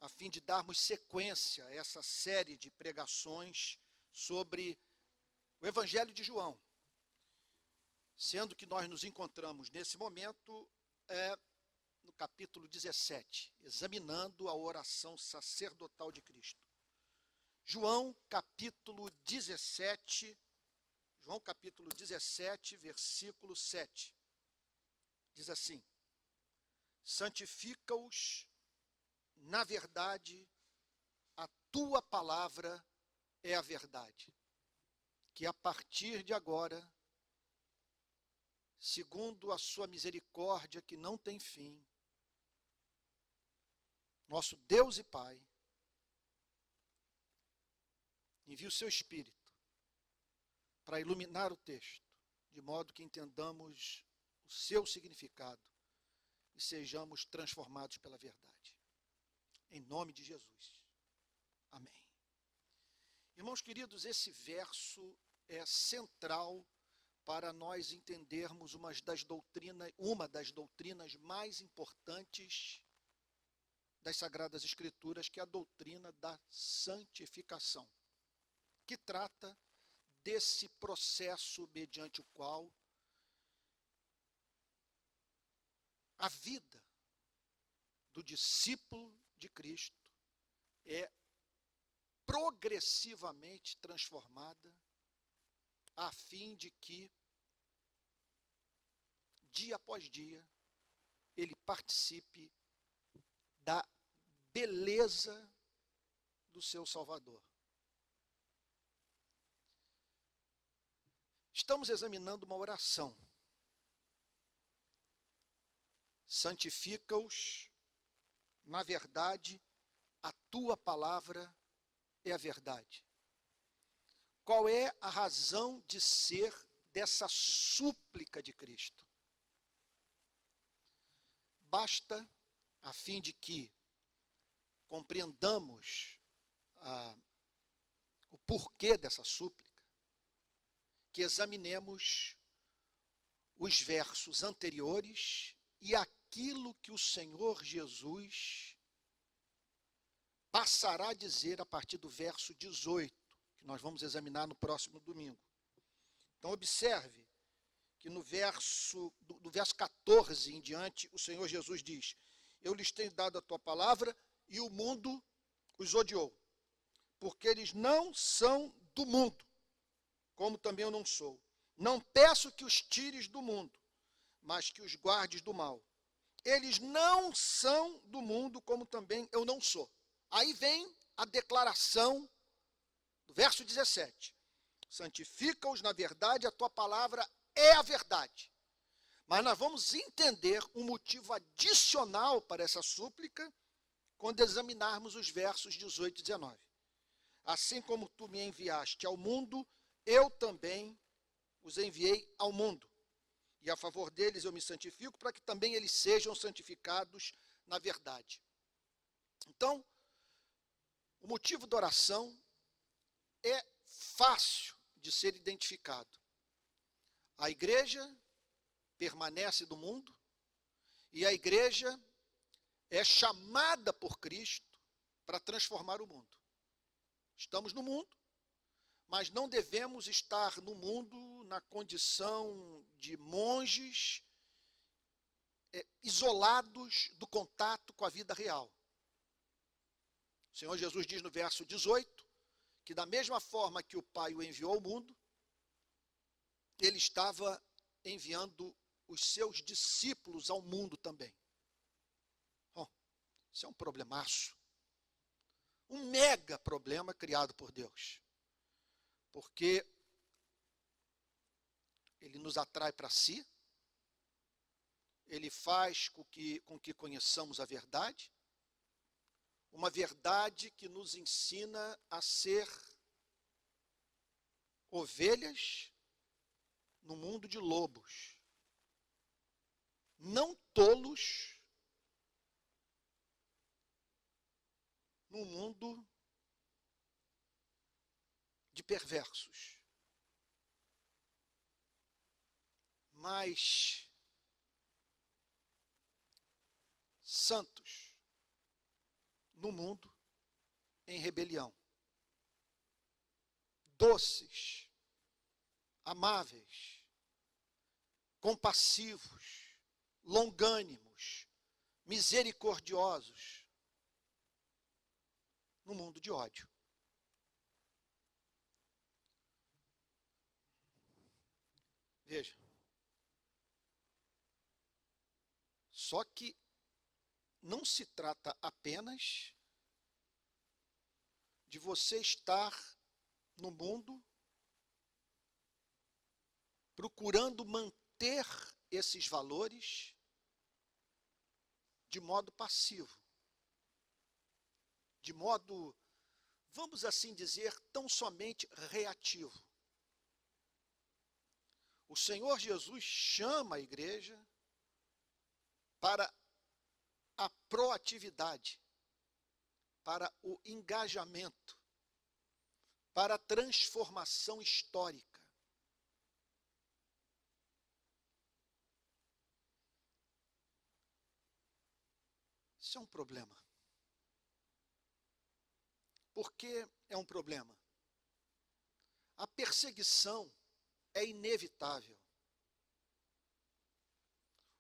a fim de darmos sequência a essa série de pregações sobre o Evangelho de João, sendo que nós nos encontramos nesse momento no capítulo 17, examinando a oração sacerdotal de Cristo. João capítulo 17, versículo 7, diz assim: santifica-os na verdade, a tua palavra é a verdade. Que a partir de agora, segundo a sua misericórdia que não tem fim, nosso Deus e Pai envie o seu Espírito para iluminar o texto, de modo que entendamos o seu significado e sejamos transformados pela verdade. Em nome de Jesus. Amém. Irmãos queridos, esse verso é central para nós entendermos uma das doutrinas mais importantes das Sagradas Escrituras, que é a doutrina da santificação, que trata desse processo mediante o qual a vida do discípulo de Cristo é progressivamente transformada, a fim de que, dia após dia, ele participe da beleza do seu Salvador. Estamos examinando uma oração. Santifica-os, na verdade, a tua palavra é a verdade. Qual é a razão de ser dessa súplica de Cristo? Basta, a fim de que compreendamos o porquê dessa súplica, que examinemos os versos anteriores e aquilo que o Senhor Jesus passará a dizer a partir do verso 18, que nós vamos examinar no próximo domingo. Então observe que do verso 14 em diante, o Senhor Jesus diz: eu lhes tenho dado a tua palavra e o mundo os odiou, porque eles não são do mundo, como também eu não sou. Não peço que os tires do mundo, mas que os guardes do mal. Eles não são do mundo, como também eu não sou. Aí vem a declaração do verso 17. Santifica-os na verdade, a tua palavra é a verdade. Mas nós vamos entender um motivo adicional para essa súplica quando examinarmos os versos 18 e 19. Assim como tu me enviaste ao mundo, eu também os enviei ao mundo. E a favor deles eu me santifico, para que também eles sejam santificados na verdade. Então, o motivo da oração é fácil de ser identificado. A igreja permanece do mundo e a igreja é chamada por Cristo para transformar o mundo. Estamos no mundo, mas não devemos estar no mundo na condição de monges isolados do contato com a vida real. O Senhor Jesus diz no verso 18 que da mesma forma que o Pai o enviou ao mundo, ele estava enviando os seus discípulos ao mundo também. Bom, isso é um problemaço. Um mega problema criado por Deus. Porque ele nos atrai para si, ele faz com que conheçamos a verdade, uma verdade que nos ensina a ser ovelhas no mundo de lobos, não tolos no mundo de perversos, mas no mundo em rebelião. Doces, amáveis, compassivos, longânimos, misericordiosos, no mundo de ódio. Veja. Só que não se trata apenas de você estar no mundo procurando manter esses valores de modo passivo, de modo, vamos assim dizer, tão somente reativo. O Senhor Jesus chama a igreja para a proatividade, para o engajamento, para a transformação histórica. Isso é um problema. Por que é um problema? A perseguição é inevitável.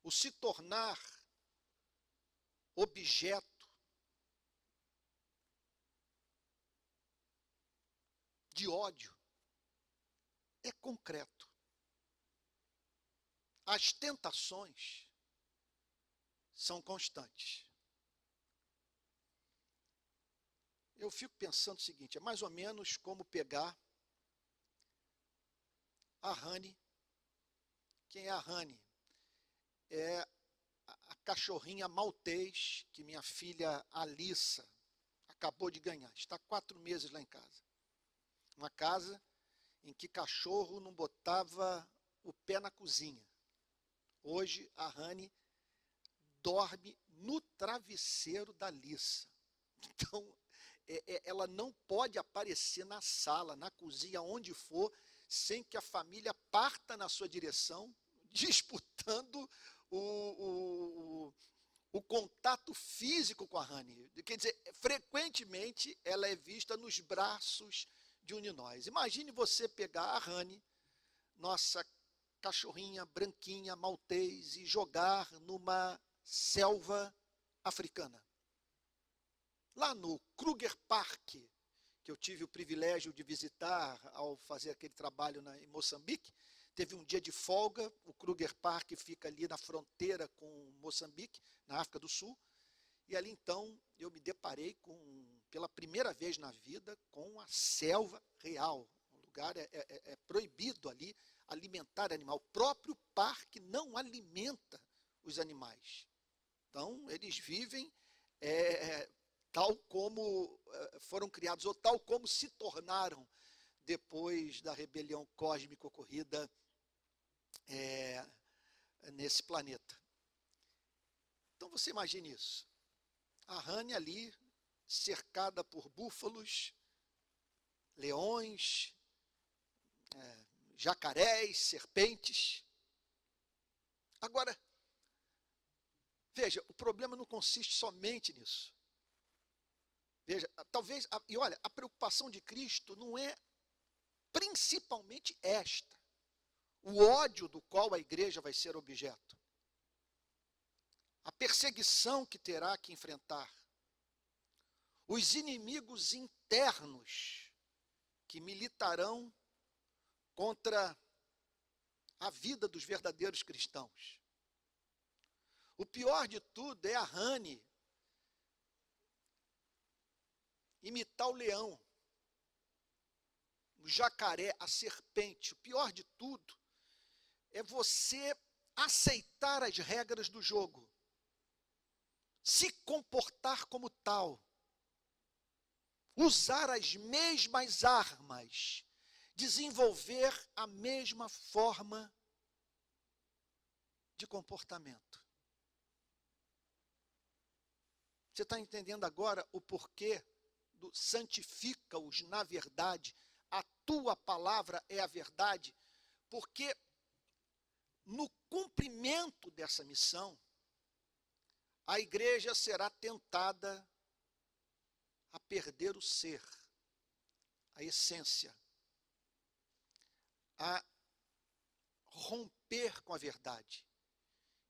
O se tornar objeto de ódio é concreto. As tentações são constantes. Eu fico pensando o seguinte, é mais ou menos como pegar a Rani. Quem é a Rani? É a cachorrinha maltês que minha filha Alissa acabou de ganhar. Está 4 meses lá em casa. Uma casa em que cachorro não botava o pé na cozinha. Hoje a Rani dorme no travesseiro da Alissa. Então, ela não pode aparecer na sala, na cozinha, onde for, sem que a família parta na sua direção, disputando o contato físico com a Rani. Quer dizer, frequentemente ela é vista nos braços de um de nós. Imagine você pegar a Rani, nossa cachorrinha branquinha, maltês, e jogar numa selva africana. Lá no Kruger Park, que eu tive o privilégio de visitar ao fazer aquele trabalho em Moçambique, teve um dia de folga. O Kruger Park fica ali na fronteira com Moçambique, na África do Sul, e ali então eu me deparei pela primeira vez na vida com a selva real. O lugar é proibido ali alimentar animal. O próprio parque não alimenta os animais. Então eles vivem tal como foram criados, ou tal como se tornaram depois da rebelião cósmica ocorrida nesse planeta. Então você imagine isso. A Rani ali, cercada por búfalos, leões, jacarés, serpentes. Agora, veja, o problema não consiste somente nisso. Veja, talvez, e olha, a preocupação de Cristo não é principalmente esta, o ódio do qual a igreja vai ser objeto, a perseguição que terá que enfrentar, os inimigos internos que militarão contra a vida dos verdadeiros cristãos. O pior de tudo é a Rani imitar o leão, o jacaré, a serpente. O pior de tudo é você aceitar as regras do jogo, se comportar como tal, usar as mesmas armas, desenvolver a mesma forma de comportamento. Você está entendendo agora o porquê do santifica-os na verdade? A tua palavra é a verdade, porque no cumprimento dessa missão, a igreja será tentada perder o ser, a essência, a romper com a verdade,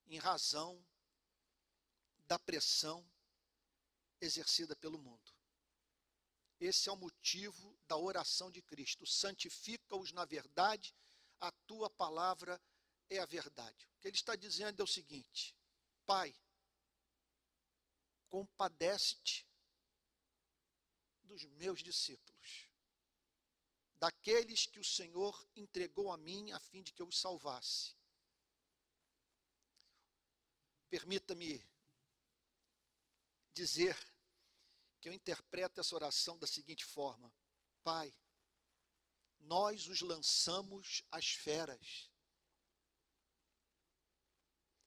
em razão da pressão exercida pelo mundo. Esse é o motivo da oração de Cristo. Santifica-os na verdade, a tua palavra é a verdade. O que ele está dizendo é o seguinte: Pai, compadece-te dos meus discípulos, daqueles que o Senhor entregou a mim a fim de que eu os salvasse. Permita-me dizer que eu interpreto essa oração da seguinte forma: Pai, nós os lançamos às feras.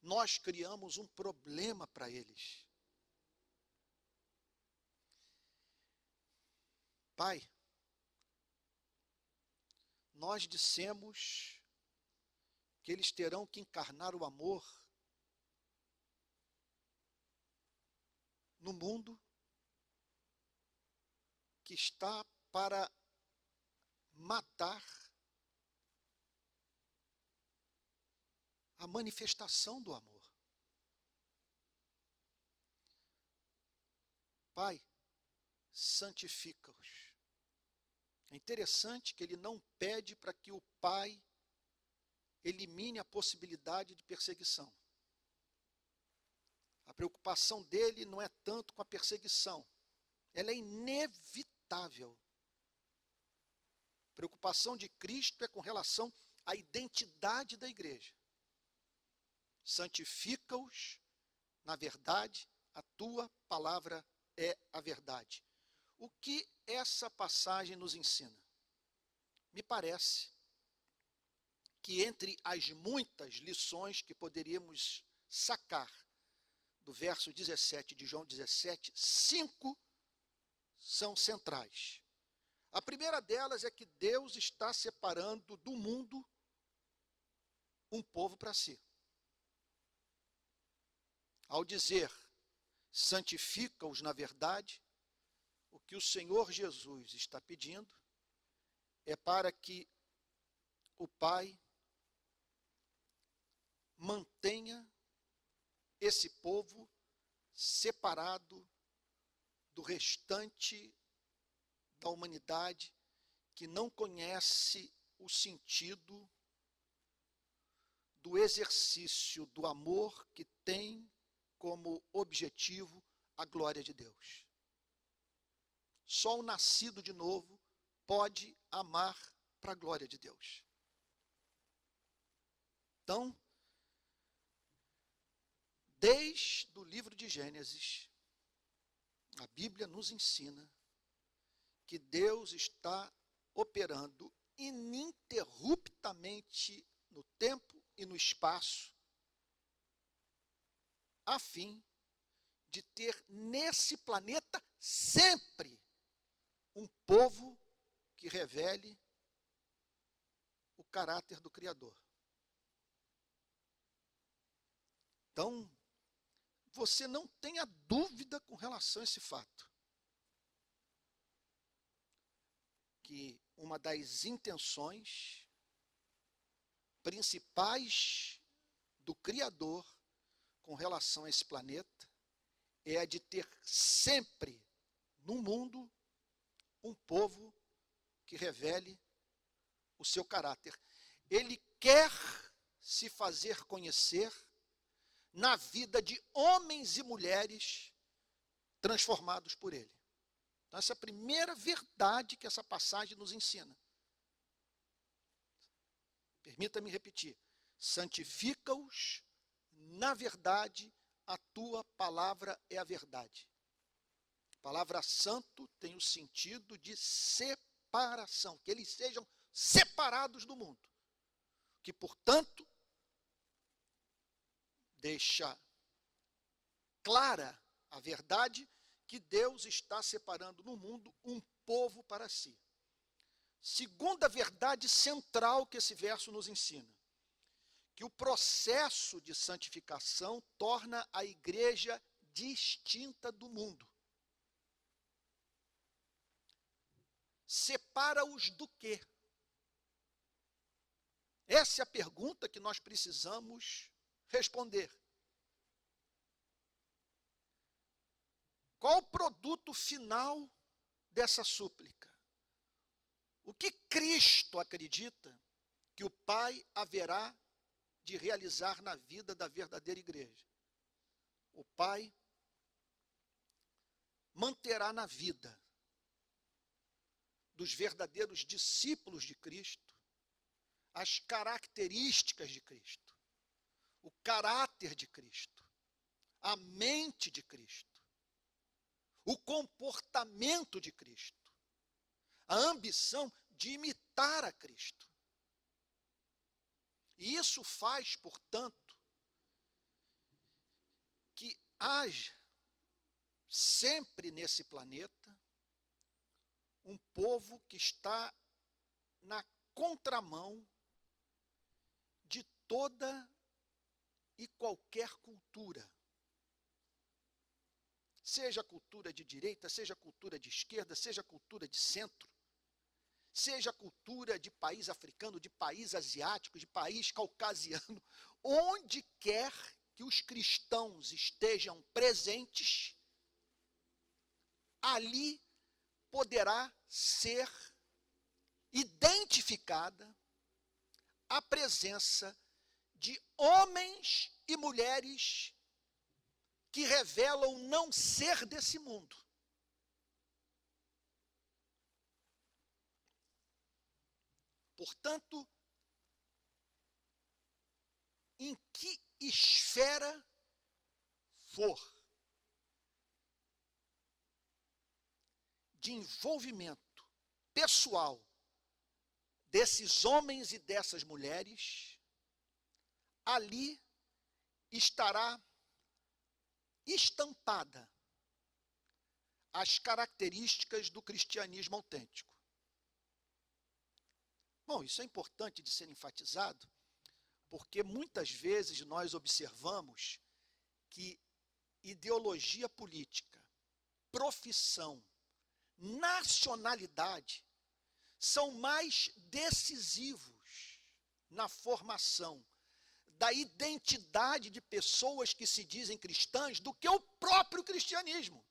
Nós criamos um problema para eles. Pai, nós dissemos que eles terão que encarnar o amor no mundo que está para matar a manifestação do amor. Pai, santifica-os. É interessante que ele não pede para que o Pai elimine a possibilidade de perseguição. A preocupação dele não é tanto com a perseguição. Ela é inevitável. A preocupação de Cristo é com relação à identidade da igreja. Santifica-os na verdade, a tua palavra é a verdade. O que essa passagem nos ensina? Me parece que entre as muitas lições que poderíamos sacar do verso 17 de João 17, 5 são centrais. A primeira delas é que Deus está separando do mundo um povo para si. Ao dizer, santifica-os na verdade, o que o Senhor Jesus está pedindo é para que o Pai mantenha esse povo separado do restante da humanidade que não conhece o sentido do exercício do amor que tem como objetivo a glória de Deus. Só o nascido de novo pode amar para a glória de Deus. Então, desde o livro de Gênesis, a Bíblia nos ensina que Deus está operando ininterruptamente no tempo e no espaço, a fim de ter nesse planeta sempre um povo que revele o caráter do Criador. Então, você não tenha dúvida com relação a esse fato. Que uma das intenções principais do Criador com relação a esse planeta é a de ter sempre no mundo um povo que revele o seu caráter. Ele quer se fazer conhecer na vida de homens e mulheres transformados por ele. Então, essa é a primeira verdade que essa passagem nos ensina. Permita-me repetir. Santifica-os na verdade, a tua palavra é a verdade. A palavra santo tem o sentido de separação, que eles sejam separados do mundo. Que, portanto, deixa clara a verdade que Deus está separando no mundo um povo para si. Segunda verdade central que esse verso nos ensina, que o processo de santificação torna a igreja distinta do mundo. separa-os do quê? Essa é a pergunta que nós precisamos responder. Qual o produto final dessa súplica? O que Cristo acredita que o Pai haverá de realizar na vida da verdadeira igreja? O Pai manterá na vida dos verdadeiros discípulos de Cristo as características de Cristo, o caráter de Cristo, a mente de Cristo, o comportamento de Cristo, a ambição de imitar a Cristo. E isso faz, portanto, que haja sempre nesse planeta um povo que está na contramão de toda e qualquer cultura. Seja cultura de direita, seja cultura de esquerda, seja cultura de centro, seja cultura de país africano, de país asiático, de país caucasiano, onde quer que os cristãos estejam presentes, ali poderá ser identificada a presença de homens e mulheres que revelam não ser desse mundo. Portanto, em que esfera for de envolvimento pessoal desses homens e dessas mulheres, ali estará estampada as características do cristianismo autêntico. Bom, isso é importante de ser enfatizado, porque muitas vezes nós observamos que ideologia política, profissão, nacionalidade são mais decisivos na formação da identidade de pessoas que se dizem cristãs do que o próprio cristianismo.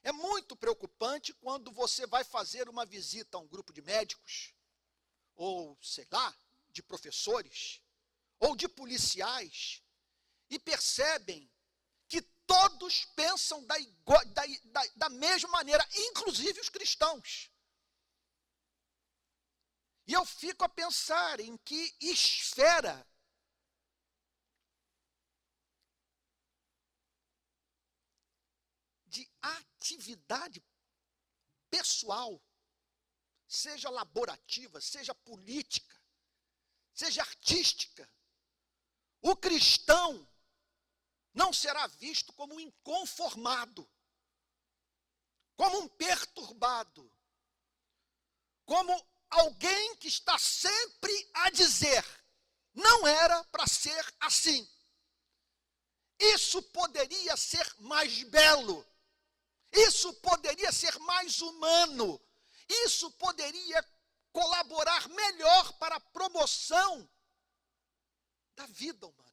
É muito preocupante quando você vai fazer uma visita a um grupo de médicos, ou, sei lá, de professores, ou de policiais, e percebem que todos pensam da mesma maneira, inclusive os cristãos. E eu fico a pensar em que esfera de atividade pessoal, seja laborativa, seja política, seja artística, o cristão não será visto como um inconformado, como um perturbado, como alguém que está sempre a dizer, não era para ser assim. Isso poderia ser mais belo, isso poderia ser mais humano, isso poderia colaborar melhor para a promoção da vida humana.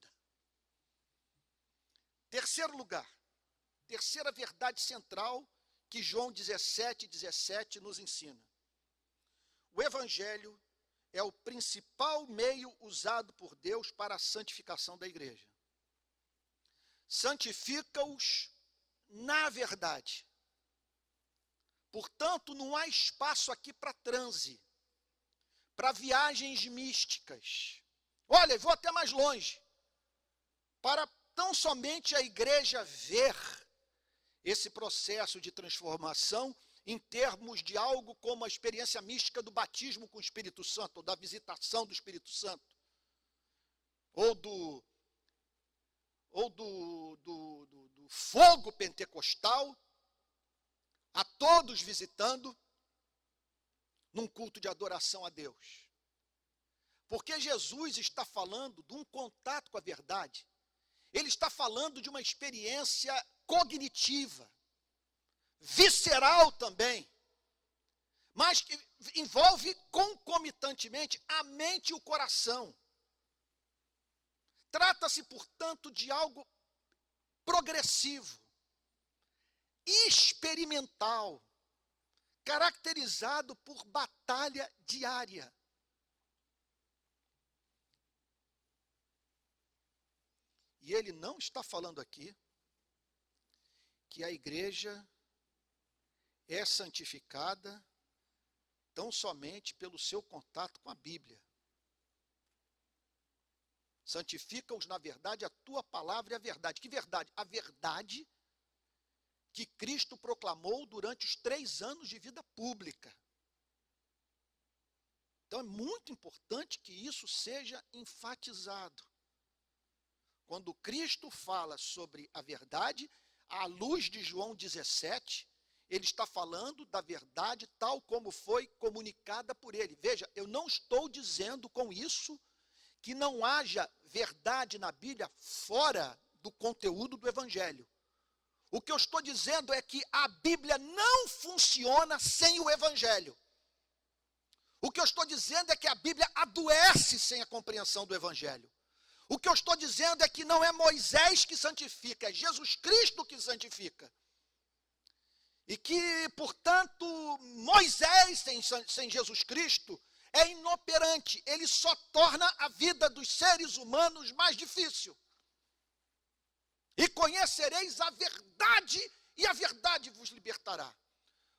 Terceiro lugar, terceira verdade central que João 17:17 nos ensina. O Evangelho é o principal meio usado por Deus para a santificação da igreja. Santifica-os na verdade. Portanto, não há espaço aqui para transe, para viagens místicas. Olha, vou até mais longe. Para tão somente a igreja ver esse processo de transformação em termos de algo como a experiência mística do batismo com o Espírito Santo, ou da visitação do Espírito Santo, ou do fogo pentecostal, a todos visitando, num culto de adoração a Deus. Porque Jesus está falando de um contato com a verdade. Ele está falando de uma experiência cognitiva, visceral também, mas que envolve concomitantemente a mente e o coração. Trata-se, portanto, de algo progressivo, experimental, caracterizado por batalha diária. E ele não está falando aqui que a igreja é santificada tão somente pelo seu contato com a Bíblia. Santifica-os na verdade, a tua palavra é a verdade. Que verdade? A verdade que Cristo proclamou durante os 3 anos de vida pública. Então é muito importante que isso seja enfatizado. Quando Cristo fala sobre a verdade, à luz de João 17, ele está falando da verdade tal como foi comunicada por ele. Veja, eu não estou dizendo com isso que não haja verdade na Bíblia fora do conteúdo do Evangelho. O que eu estou dizendo é que a Bíblia não funciona sem o Evangelho. O que eu estou dizendo é que a Bíblia adoece sem a compreensão do Evangelho. O que eu estou dizendo é que não é Moisés que santifica, é Jesus Cristo que santifica. E que, portanto, Moisés sem Jesus Cristo é inoperante. Ele só torna a vida dos seres humanos mais difícil. E conhecereis a verdade, e a verdade vos libertará.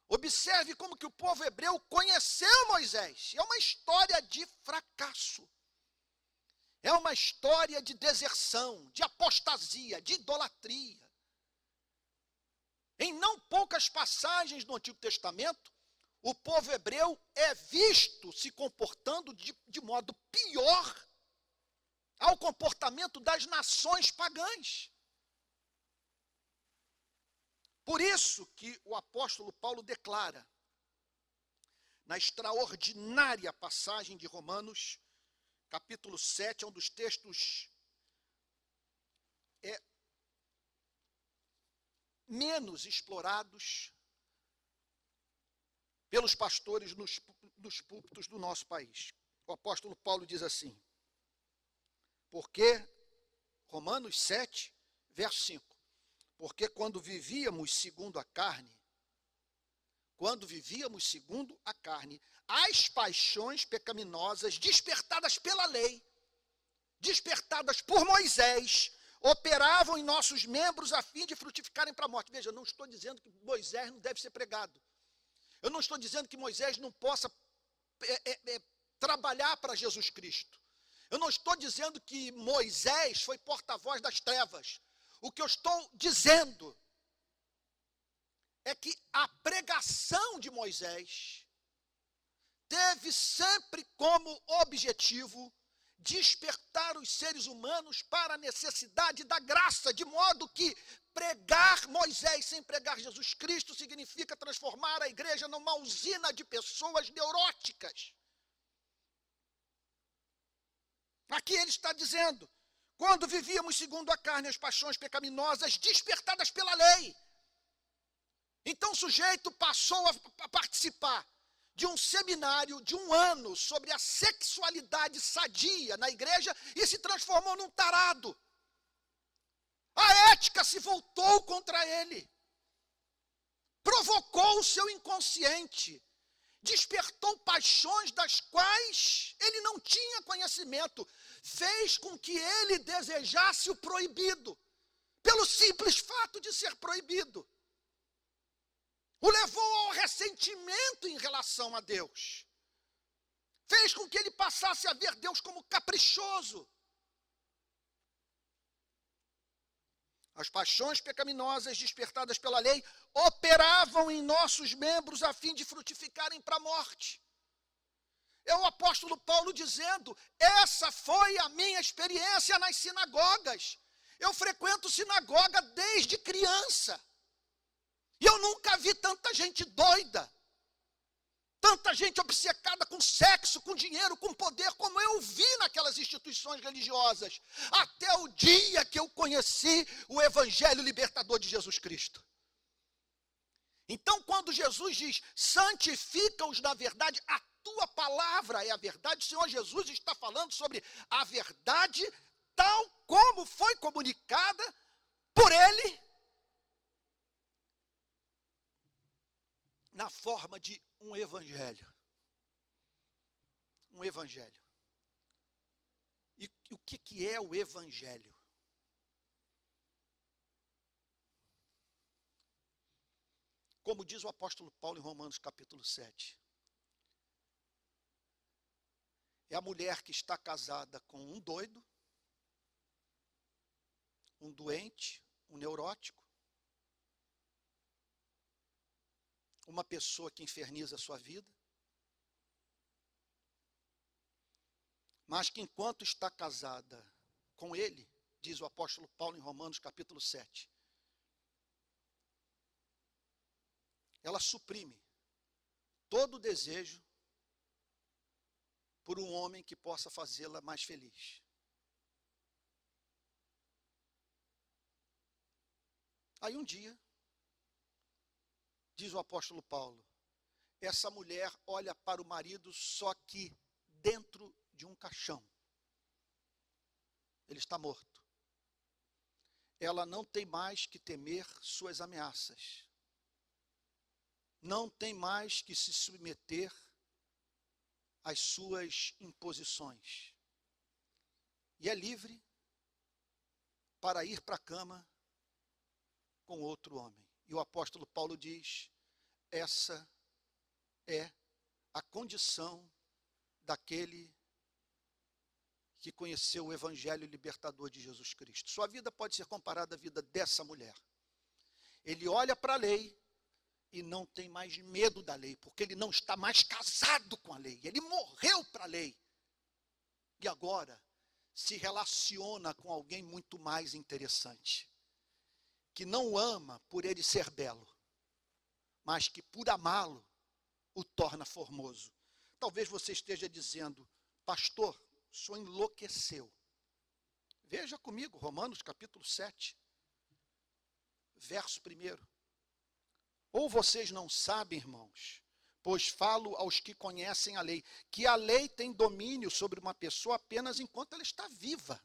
Observe como que o povo hebreu conheceu Moisés. É uma história de fracasso. É uma história de deserção, de apostasia, de idolatria. Em não poucas passagens do Antigo Testamento, o povo hebreu é visto se comportando de modo pior ao comportamento das nações pagãs. Por isso que o apóstolo Paulo declara, na extraordinária passagem de Romanos, capítulo 7, é um dos textos menos explorados pelos pastores nos púlpitos do nosso país. O apóstolo Paulo diz assim, porque, Romanos 7, verso 5, porque quando vivíamos segundo a carne, as paixões pecaminosas despertadas pela lei, despertadas por Moisés, operavam em nossos membros a fim de frutificarem para a morte. Veja, eu não estou dizendo que Moisés não deve ser pregado. Eu não estou dizendo que Moisés não possa trabalhar para Jesus Cristo. Eu não estou dizendo que Moisés foi porta-voz das trevas. O que eu estou dizendo é que a pregação de Moisés teve sempre como objetivo despertar os seres humanos para a necessidade da graça, de modo que pregar Moisés sem pregar Jesus Cristo significa transformar a igreja numa usina de pessoas neuróticas. Aqui ele está dizendo, quando vivíamos segundo a carne as paixões pecaminosas despertadas pela lei. Então o sujeito passou a participar de um seminário de 1 ano sobre a sexualidade sadia na igreja e se transformou num tarado. A ética se voltou contra ele. Provocou o seu inconsciente. Despertou paixões das quais ele não tinha conhecimento. Fez com que ele desejasse o proibido, pelo simples fato de ser proibido. O levou ao ressentimento em relação a Deus. Fez com que ele passasse a ver Deus como caprichoso. As paixões pecaminosas despertadas pela lei operavam em nossos membros a fim de frutificarem para a morte. É o apóstolo Paulo dizendo, essa foi a minha experiência nas sinagogas. Eu frequento sinagoga desde criança. E eu nunca vi tanta gente doida, tanta gente obcecada com sexo, com dinheiro, com poder, como eu vi naquelas instituições religiosas, até o dia que eu conheci o Evangelho libertador de Jesus Cristo. Então, quando Jesus diz, santifica-os na verdade, a tua palavra é a verdade, o Senhor Jesus está falando sobre a verdade tal como foi comunicada por Ele, na forma de um evangelho. Um evangelho. E o que é o evangelho? Como diz o apóstolo Paulo em Romanos capítulo 7. É a mulher que está casada com um doido, um doente, um neurótico, uma pessoa que inferniza a sua vida, mas que enquanto está casada com ele, diz o apóstolo Paulo em Romanos capítulo 7, ela suprime todo o desejo por um homem que possa fazê-la mais feliz. Aí um dia, diz o apóstolo Paulo, essa mulher olha para o marido só que dentro de um caixão. Ele está morto. Ela não tem mais que temer suas ameaças. Não tem mais que se submeter às suas imposições. E é livre para ir para a cama com outro homem. E o apóstolo Paulo diz, essa é a condição daquele que conheceu o evangelho libertador de Jesus Cristo. Sua vida pode ser comparada à vida dessa mulher. Ele olha para a lei e não tem mais medo da lei, porque ele não está mais casado com a lei. Ele morreu para a lei. E agora se relaciona com alguém muito mais interessante, que não o ama por ele ser belo, mas que por amá-lo o torna formoso. Talvez você esteja dizendo, pastor, o senhor enlouqueceu. Veja comigo, Romanos capítulo 7, verso 1. Ou vocês não sabem, irmãos, pois falo aos que conhecem a lei, que a lei tem domínio sobre uma pessoa apenas enquanto ela está viva.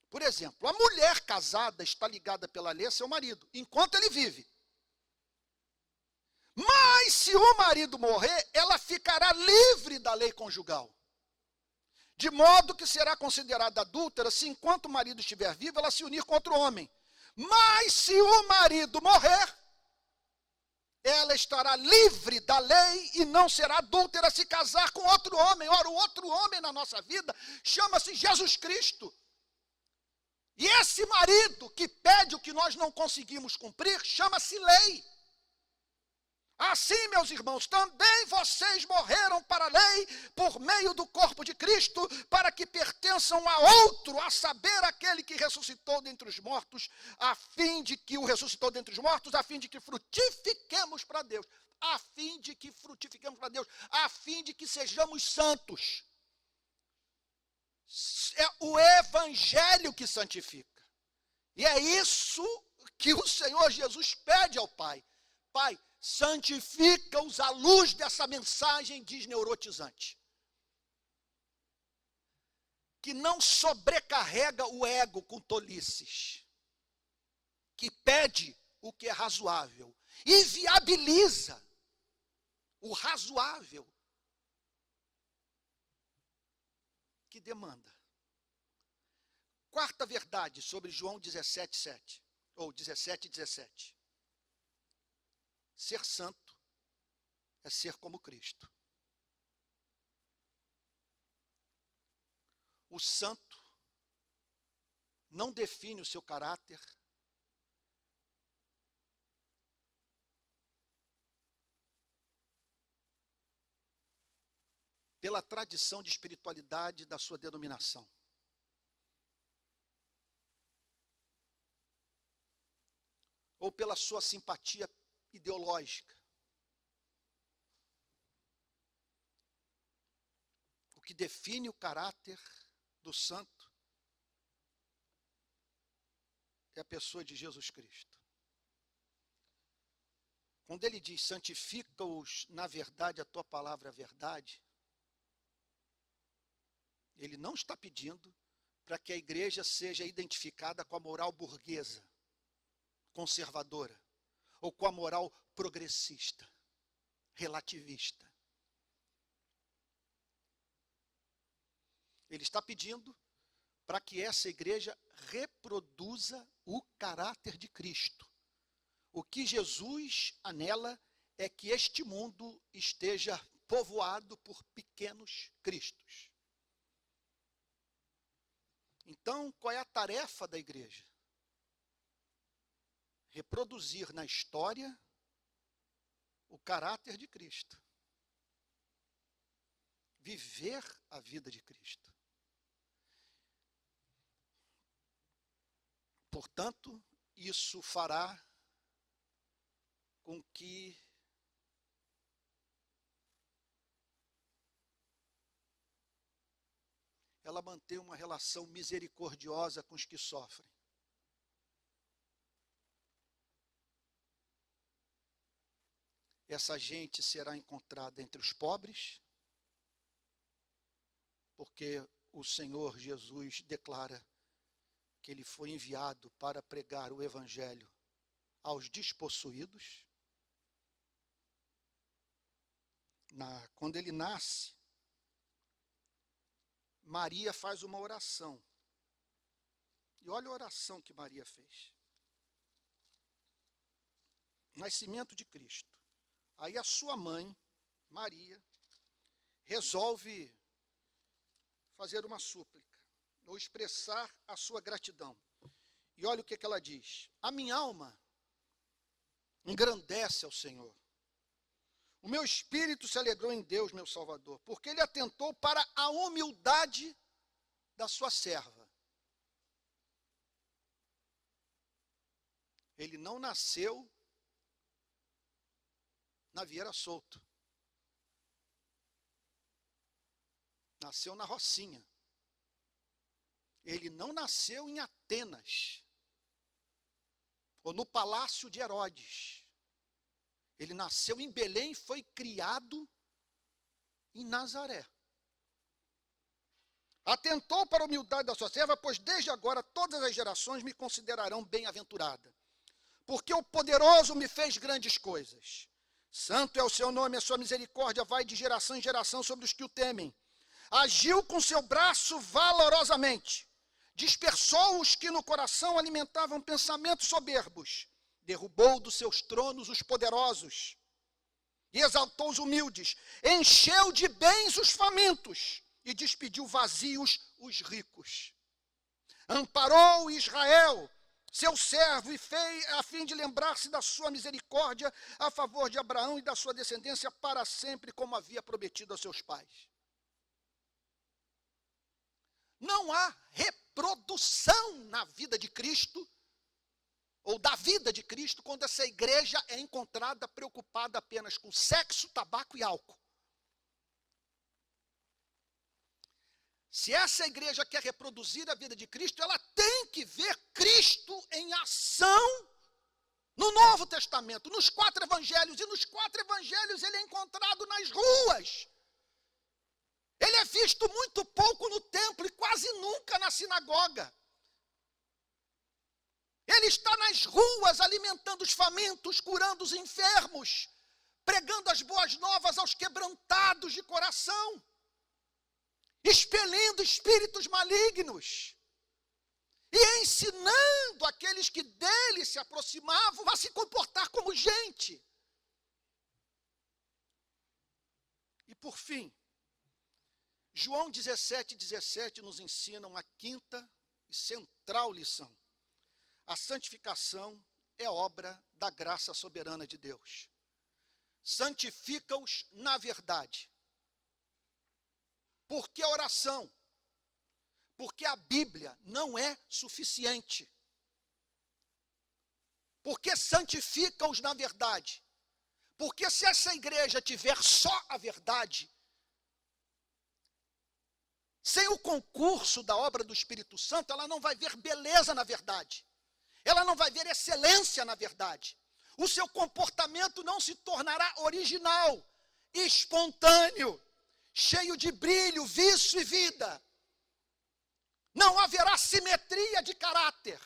Por exemplo, a mulher casada está ligada pela lei a seu marido, enquanto ele vive. Mas se o marido morrer, ela ficará livre da lei conjugal. De modo que será considerada adúltera se enquanto o marido estiver vivo, ela se unir com outro homem. Mas se o marido morrer, ela estará livre da lei e não será adúltera se casar com outro homem. Ora, o outro homem na nossa vida chama-se Jesus Cristo. E esse marido que pede o que nós não conseguimos cumprir, chama-se lei. Assim, meus irmãos, também vocês morreram para a lei por meio do corpo de Cristo, para que pertençam a outro, a saber, aquele que ressuscitou dentre os mortos, a fim de que frutifiquemos para Deus, a fim de que sejamos santos. É o evangelho que santifica. E é isso que o Senhor Jesus pede ao Pai. Pai, santifica-os à luz dessa mensagem desneurotizante, que não sobrecarrega o ego com tolices, que pede o que é razoável e viabiliza o razoável que demanda. Quarta verdade sobre João 17:7, ou 17:17. Ser santo é ser como Cristo. O santo não define o seu caráter, pela tradição de espiritualidade da sua denominação. Ou pela sua simpatia ideológica. O que define o caráter do santo é a pessoa de Jesus Cristo. quando ele diz santifica-os na verdade, a tua palavra é verdade, ele não está pedindo para que a igreja seja identificada com a moral burguesa, conservadora, ou com a moral progressista, relativista. Ele está pedindo para que essa igreja reproduza o caráter de Cristo. O que Jesus anela é que este mundo esteja povoado por pequenos cristos. Então, qual é a tarefa da igreja? Reproduzir na história o caráter de Cristo. Viver a vida de Cristo. Portanto, isso fará com que ela mantenha uma relação misericordiosa com os que sofrem. Essa gente será encontrada entre os pobres, porque o Senhor Jesus declara que ele foi enviado para pregar o evangelho aos despossuídos. Quando ele nasce, Maria faz uma oração. E olha a oração que Maria fez. Nascimento de Cristo. Aí a sua mãe, Maria, resolve fazer uma súplica, ou expressar a sua gratidão. E olha o que ela diz. A minha alma engrandece ao Senhor. O meu espírito se alegrou em Deus, meu Salvador, porque ele atentou para a humildade da sua serva. Ele não nasceu na Vieira Solto. Nasceu na Rocinha. Ele não nasceu em Atenas, ou no Palácio de Herodes. Ele nasceu em Belém e foi criado em Nazaré. Atentou para a humildade da sua serva, pois desde agora todas as gerações me considerarão bem-aventurada. Porque o poderoso me fez grandes coisas. Santo é o seu nome, a sua misericórdia vai de geração em geração sobre os que o temem. Agiu com seu braço valorosamente. Dispersou os que no coração alimentavam pensamentos soberbos. Derrubou dos seus tronos os poderosos e exaltou os humildes. Encheu de bens os famintos e despediu vazios os ricos. Amparou Israel, seu servo, e fez a fim de lembrar-se da sua misericórdia a favor de Abraão e da sua descendência para sempre, como havia prometido a seus pais. Não há reprodução na vida de Cristo, ou da vida de Cristo, quando essa igreja é encontrada preocupada apenas com sexo, tabaco e álcool. Se essa igreja quer reproduzir a vida de Cristo, ela tem que ver Cristo em ação no Novo Testamento, nos 4 evangelhos. E nos 4 evangelhos ele é encontrado nas ruas. Ele é visto muito pouco no templo e quase nunca na sinagoga. Ele está nas ruas alimentando os famintos, curando os enfermos, pregando as boas novas aos quebrantados de coração, expelindo espíritos malignos e ensinando aqueles que dele se aproximavam a se comportar como gente. E por fim, João 17:17 nos ensina uma quinta e central lição. A santificação é obra da graça soberana de Deus. Santifica-os na verdade. Por que a oração? Porque a Bíblia não é suficiente. Porque santifica-os na verdade. Porque se essa igreja tiver só a verdade, sem o concurso da obra do Espírito Santo, ela não vai ver beleza na verdade. Ela não vai ver excelência na verdade. O seu comportamento não se tornará original, espontâneo, cheio de brilho, vício e vida. Não haverá simetria de caráter.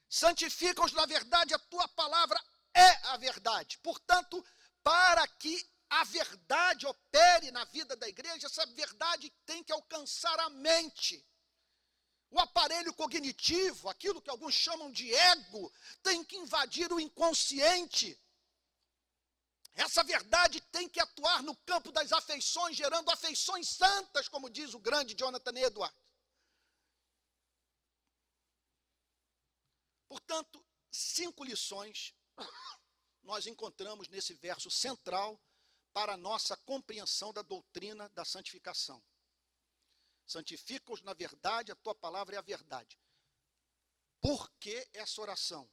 Santifica-os na verdade, a tua palavra é a verdade. Portanto, para que a verdade opere na vida da igreja, essa verdade tem que alcançar a mente. O aparelho cognitivo, aquilo que alguns chamam de ego, tem que invadir o inconsciente. Essa verdade tem que atuar no campo das afeições, gerando afeições santas, como diz o grande Jonathan Edwards. Portanto, 5 lições nós encontramos nesse verso central para a nossa compreensão da doutrina da santificação. Santifica-os na verdade, a tua palavra é a verdade. Por que essa oração?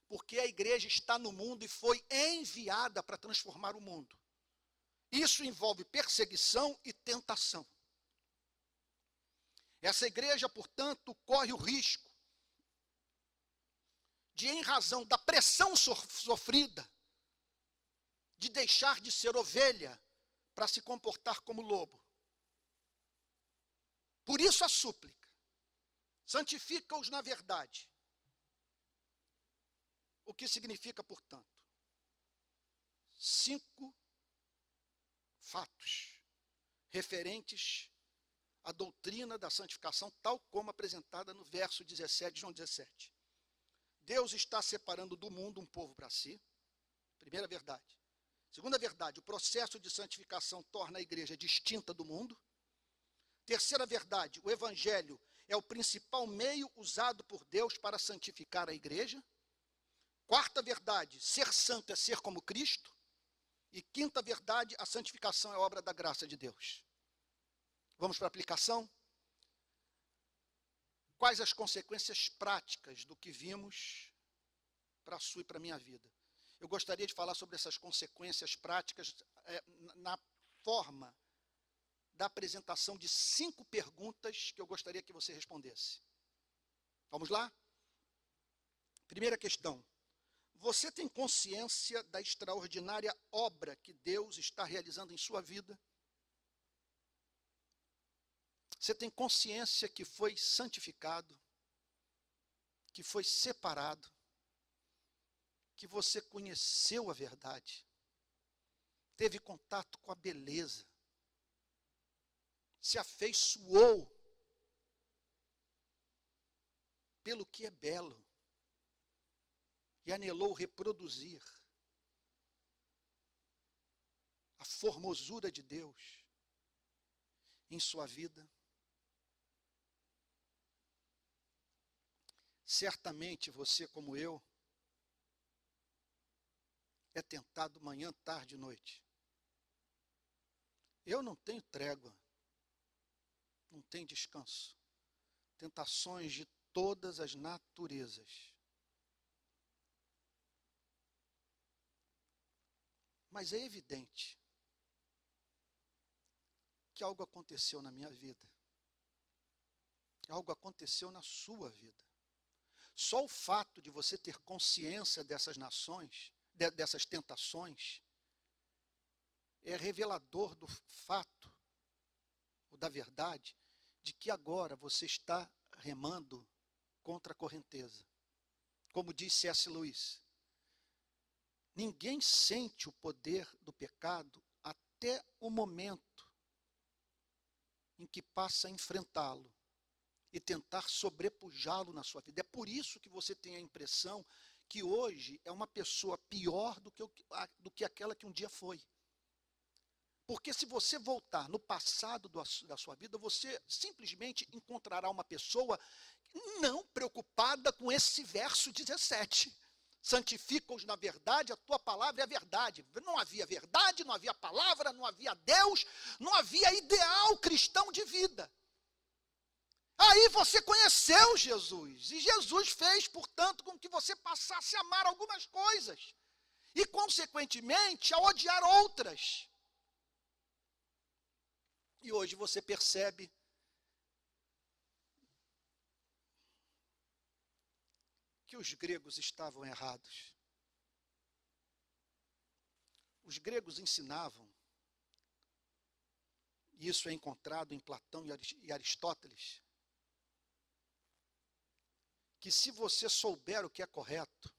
Porque a igreja está no mundo e foi enviada para transformar o mundo. Isso envolve perseguição e tentação. Essa igreja, portanto, corre o risco de, em razão da pressão sofrida, de deixar de ser ovelha para se comportar como lobo. Por isso a súplica, santifica-os na verdade. O que significa, portanto? 5 fatos referentes à doutrina da santificação, tal como apresentada no verso 17, João 17. Deus está separando do mundo um povo para si. Primeira verdade. Segunda verdade, o processo de santificação torna a igreja distinta do mundo. Terceira verdade, o evangelho é o principal meio usado por Deus para santificar a igreja. Quarta verdade, ser santo é ser como Cristo. E quinta verdade, a santificação é obra da graça de Deus. Vamos para a aplicação? Quais as consequências práticas do que vimos para a sua e para a minha vida? Eu gostaria de falar sobre essas consequências práticas na forma da apresentação de 5 perguntas que eu gostaria que você respondesse. Vamos lá? Primeira questão. Você tem consciência da extraordinária obra que Deus está realizando em sua vida? Você tem consciência que foi santificado, que foi separado, que você conheceu a verdade, teve contato com a beleza, se afeiçoou pelo que é belo e anelou reproduzir a formosura de Deus em sua vida? Certamente você, como eu, é tentado manhã, tarde e noite. Eu não tenho trégua, não tenho descanso. Tentações de todas as naturezas. Mas é evidente que algo aconteceu na minha vida. Algo aconteceu na sua vida. Só o fato de você ter consciência dessas dessas tentações, é revelador do fato, ou da verdade, de que agora você está remando contra a correnteza. Como disse C.S. Lewis, ninguém sente o poder do pecado até o momento em que passa a enfrentá-lo e tentar sobrepujá-lo na sua vida. É por isso que você tem a impressão que hoje é uma pessoa pior do que aquela que um dia foi. Porque se você voltar no passado da sua vida, você simplesmente encontrará uma pessoa não preocupada com esse verso 17. Santifica-os na verdade, a tua palavra é a verdade. Não havia verdade, não havia palavra, não havia Deus, não havia ideal cristão de vida. Aí você conheceu Jesus, e Jesus fez, portanto, com que você passasse a amar algumas coisas, e consequentemente a odiar outras. E hoje você percebe que os gregos estavam errados. Os gregos ensinavam, e isso é encontrado em Platão e Aristóteles, que se você souber o que é correto,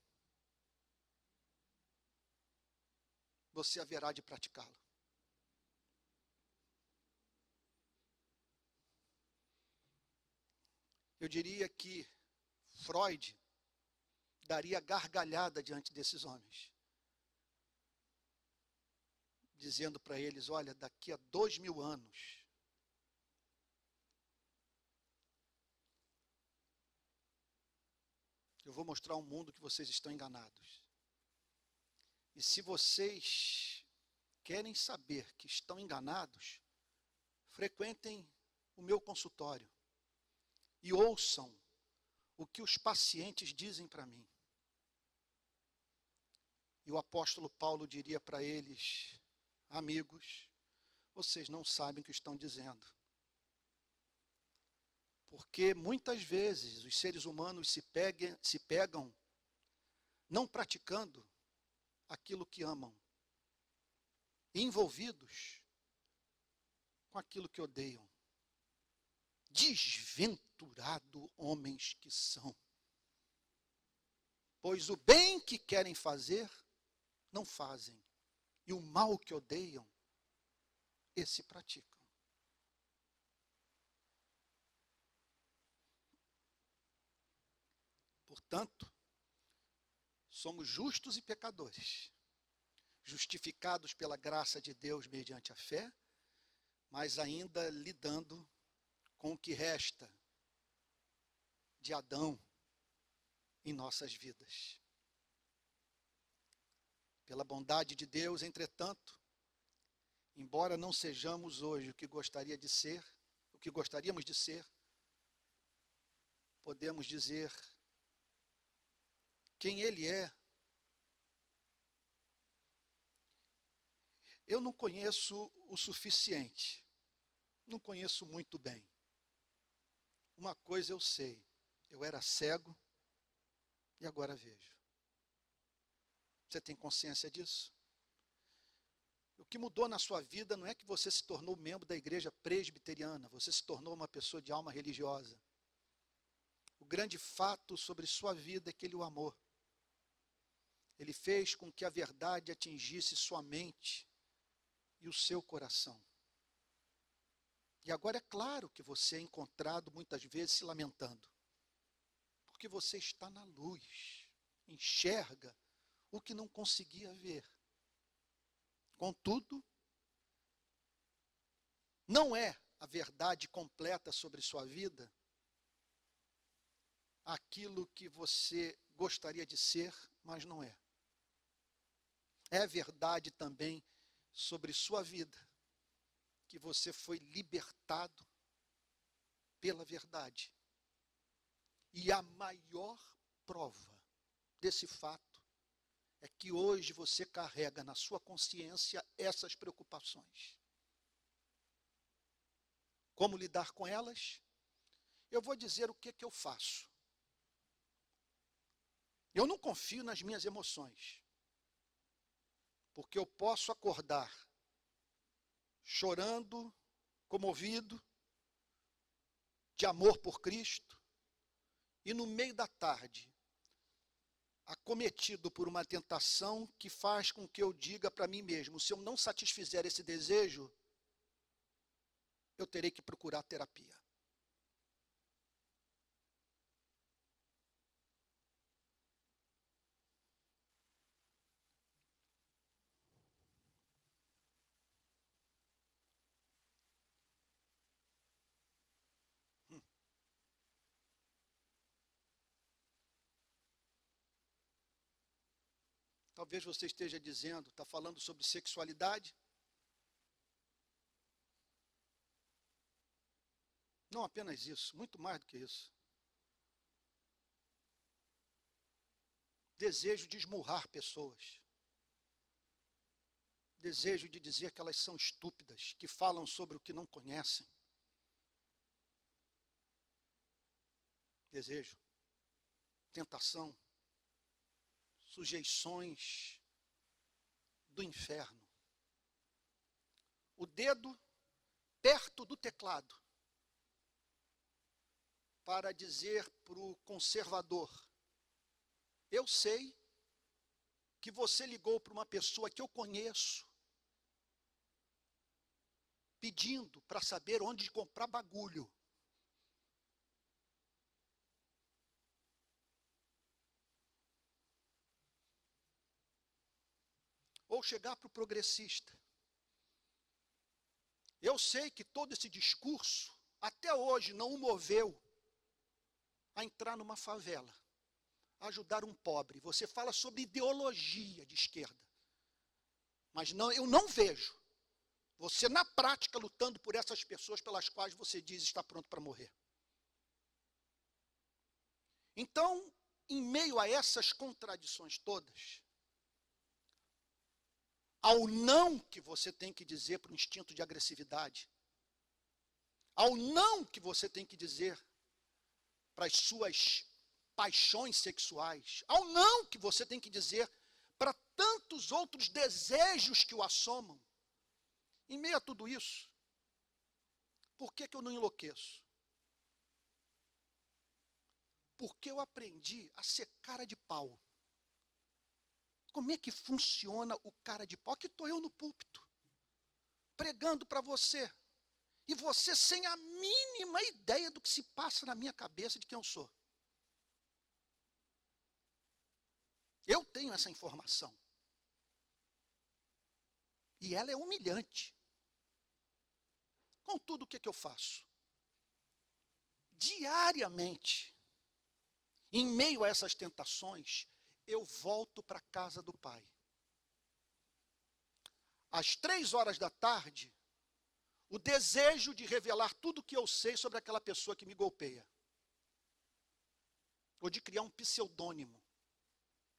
você haverá de praticá-lo. Eu diria que Freud daria gargalhada diante desses homens, dizendo para eles, olha, daqui a 2000 anos, eu vou mostrar ao mundo que vocês estão enganados. E se vocês querem saber que estão enganados, frequentem o meu consultório e ouçam o que os pacientes dizem para mim. E o apóstolo Paulo diria para eles, amigos, vocês não sabem o que estão dizendo. Porque muitas vezes os seres humanos se pegam não praticando aquilo que amam, envolvidos com aquilo que odeiam. Desventurado homens que são. Pois o bem que querem fazer, não fazem. E o mal que odeiam, esse praticam. Portanto, somos justos e pecadores, justificados pela graça de Deus mediante a fé, mas ainda lidando com o que resta de Adão em nossas vidas. Pela bondade de Deus, entretanto, embora não sejamos hoje o que gostaríamos de ser, podemos dizer quem Ele é. Eu não conheço o suficiente, não conheço muito bem. Uma coisa eu sei, eu era cego e agora vejo. Você tem consciência disso? O que mudou na sua vida não é que você se tornou membro da igreja presbiteriana, você se tornou uma pessoa de alma religiosa. O grande fato sobre sua vida é que Ele o amou. Ele fez com que a verdade atingisse sua mente e o seu coração. E agora é claro que você é encontrado muitas vezes se lamentando, porque você está na luz, enxerga o que não conseguia ver. Contudo, não é a verdade completa sobre sua vida aquilo que você gostaria de ser, mas não é. É verdade também sobre sua vida, que você foi libertado pela verdade. E a maior prova desse fato é que hoje você carrega na sua consciência essas preocupações. Como lidar com elas? Eu vou dizer o que eu faço. Eu não confio nas minhas emoções, porque eu posso acordar chorando, comovido, de amor por Cristo, e no meio da tarde, acometido por uma tentação que faz com que eu diga para mim mesmo, se eu não satisfizer esse desejo, eu terei que procurar terapia. Talvez você esteja dizendo, está falando sobre sexualidade? Não apenas isso, muito mais do que isso. Desejo de esmurrar pessoas. Desejo de dizer que elas são estúpidas, que falam sobre o que não conhecem. Desejo. Tentação. Sujeições do inferno. o dedo perto do teclado para dizer para o conservador: eu sei que você ligou para uma pessoa que eu conheço, pedindo para saber onde comprar bagulho. Ou chegar para o progressista: eu sei que todo esse discurso, até hoje, não o moveu a entrar numa favela, a ajudar um pobre. Você fala sobre ideologia de esquerda, mas não, eu não vejo você, na prática, lutando por essas pessoas pelas quais você diz estar pronto para morrer. Então, em meio a essas contradições todas, ao não que você tem que dizer para o instinto de agressividade, ao não que você tem que dizer para as suas paixões sexuais, ao não que você tem que dizer para tantos outros desejos que o assomam, em meio a tudo isso, por que eu não enlouqueço? Porque eu aprendi a ser cara de pau. Como é que funciona o cara de pau? Aqui estou eu no púlpito, pregando para você, e você sem a mínima ideia do que se passa na minha cabeça de quem eu sou. Eu tenho essa informação. E ela é humilhante. Contudo, o que eu faço? Diariamente, em meio a essas tentações, eu volto para a casa do Pai. Às 3h, o desejo de revelar tudo o que eu sei sobre aquela pessoa que me golpeia. Ou de criar um pseudônimo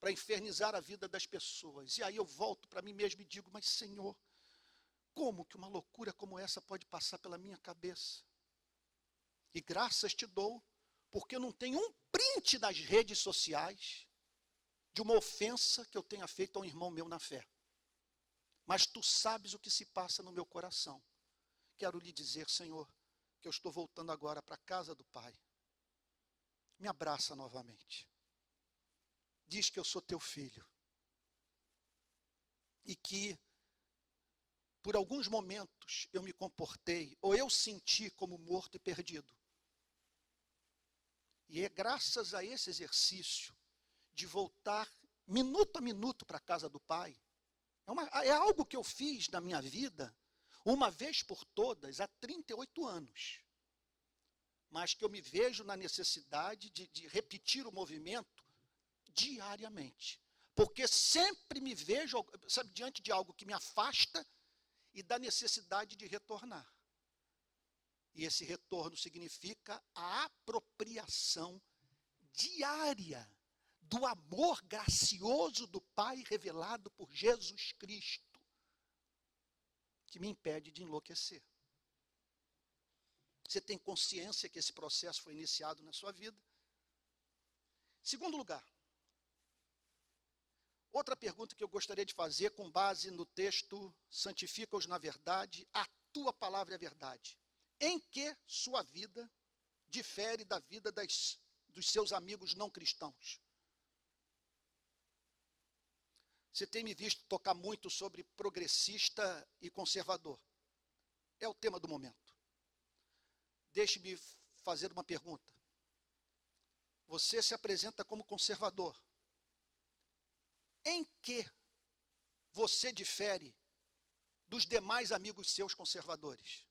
para infernizar a vida das pessoas. E aí eu volto para mim mesmo e digo: mas Senhor, como que uma loucura como essa pode passar pela minha cabeça? E graças te dou, porque eu não tenho um print das redes sociais de uma ofensa que eu tenha feito a um irmão meu na fé. Mas tu sabes o que se passa no meu coração. Quero lhe dizer, Senhor, que eu estou voltando agora para a casa do Pai. Me abraça novamente. Diz que eu sou teu filho. E que, por alguns momentos, eu me comportei, ou eu senti como morto e perdido. E é graças a esse exercício de voltar minuto a minuto para a casa do Pai. É algo que eu fiz na minha vida, uma vez por todas, há 38 anos. Mas que eu me vejo na necessidade de repetir o movimento diariamente. Porque sempre me vejo, sabe, diante de algo que me afasta e da necessidade de retornar. E esse retorno significa a apropriação diária do amor gracioso do Pai revelado por Jesus Cristo, que me impede de enlouquecer. Você tem consciência que esse processo foi iniciado na sua vida? Segundo lugar, outra pergunta que eu gostaria de fazer com base no texto: santifica-os na verdade, a tua palavra é verdade. Em que sua vida difere da vida dos seus amigos não cristãos? Você tem me visto tocar muito sobre progressista e conservador. É o tema do momento. Deixe-me fazer uma pergunta. Você se apresenta como conservador. Em que você difere dos demais amigos seus conservadores?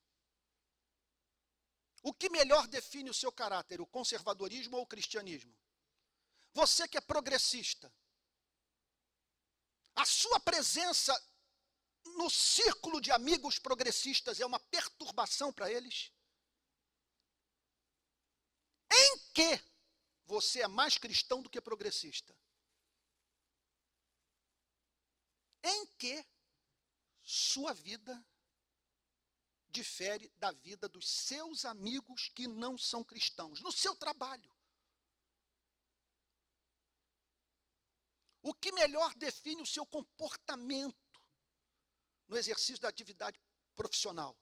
O que melhor define o seu caráter, o conservadorismo ou o cristianismo? Você que é progressista, a sua presença no círculo de amigos progressistas é uma perturbação para eles? Em que você é mais cristão do que progressista? Em que sua vida difere da vida dos seus amigos que não são cristãos? No seu trabalho. O que melhor define o seu comportamento no exercício da atividade profissional?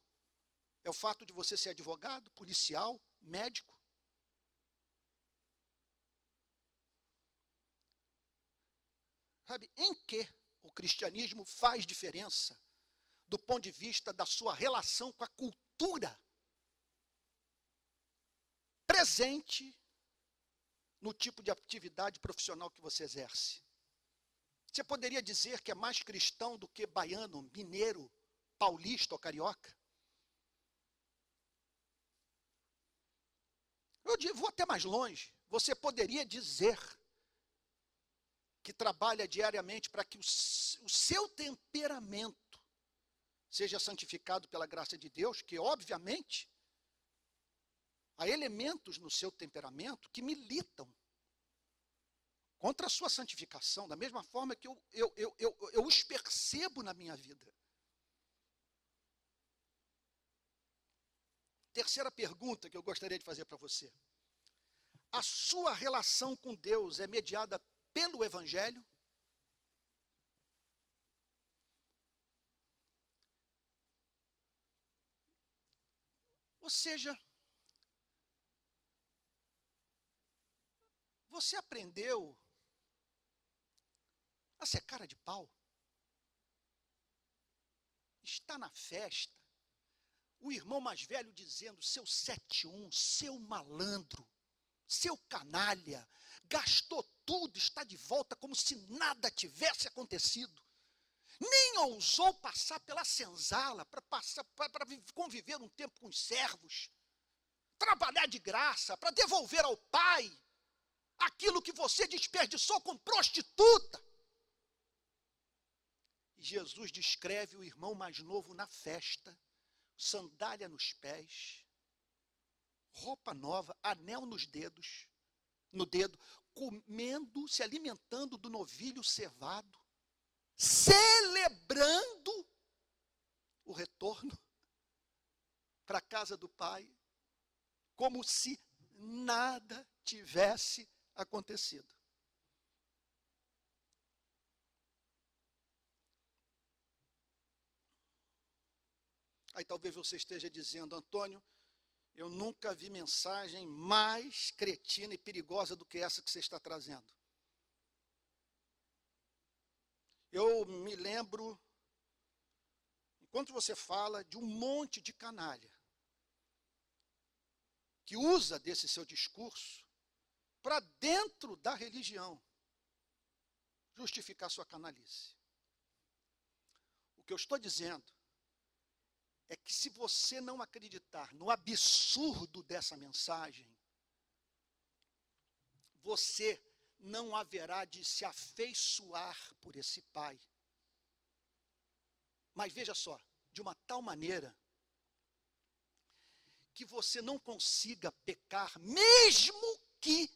É o fato de você ser advogado, policial, médico? Sabe, em que o cristianismo faz diferença do ponto de vista da sua relação com a cultura presente no tipo de atividade profissional que você exerce? Você poderia dizer que é mais cristão do que baiano, mineiro, paulista ou carioca? Vou até mais longe. Você poderia dizer que trabalha diariamente para que o seu temperamento seja santificado pela graça de Deus, que obviamente há elementos no seu temperamento que militam contra a sua santificação, da mesma forma que eu os percebo na minha vida. Terceira pergunta que eu gostaria de fazer para você. A sua relação com Deus é mediada pelo Evangelho? Ou seja, você aprendeu a ser cara de pau? Está na festa, o irmão mais velho dizendo, seu 71, seu malandro, seu canalha, gastou tudo, está de volta como se nada tivesse acontecido. Nem ousou passar pela senzala para conviver um tempo com os servos, trabalhar de graça, para devolver ao pai aquilo que você desperdiçou com prostituta. E Jesus descreve o irmão mais novo na festa, sandália nos pés, roupa nova, anel nos dedos, no dedo, comendo, se alimentando do novilho cevado, celebrando o retorno para a casa do pai, como se nada tivesse acontecido. Aí talvez você esteja dizendo, Antônio, eu nunca vi mensagem mais cretina e perigosa do que essa que você está trazendo. Eu me lembro, enquanto você fala, de um monte de canalha que usa desse seu discurso para dentro da religião justificar sua canalice. O que eu estou dizendo é que se você não acreditar no absurdo dessa mensagem, você não haverá de se afeiçoar por esse pai. Mas veja só, de uma tal maneira que você não consiga pecar, mesmo que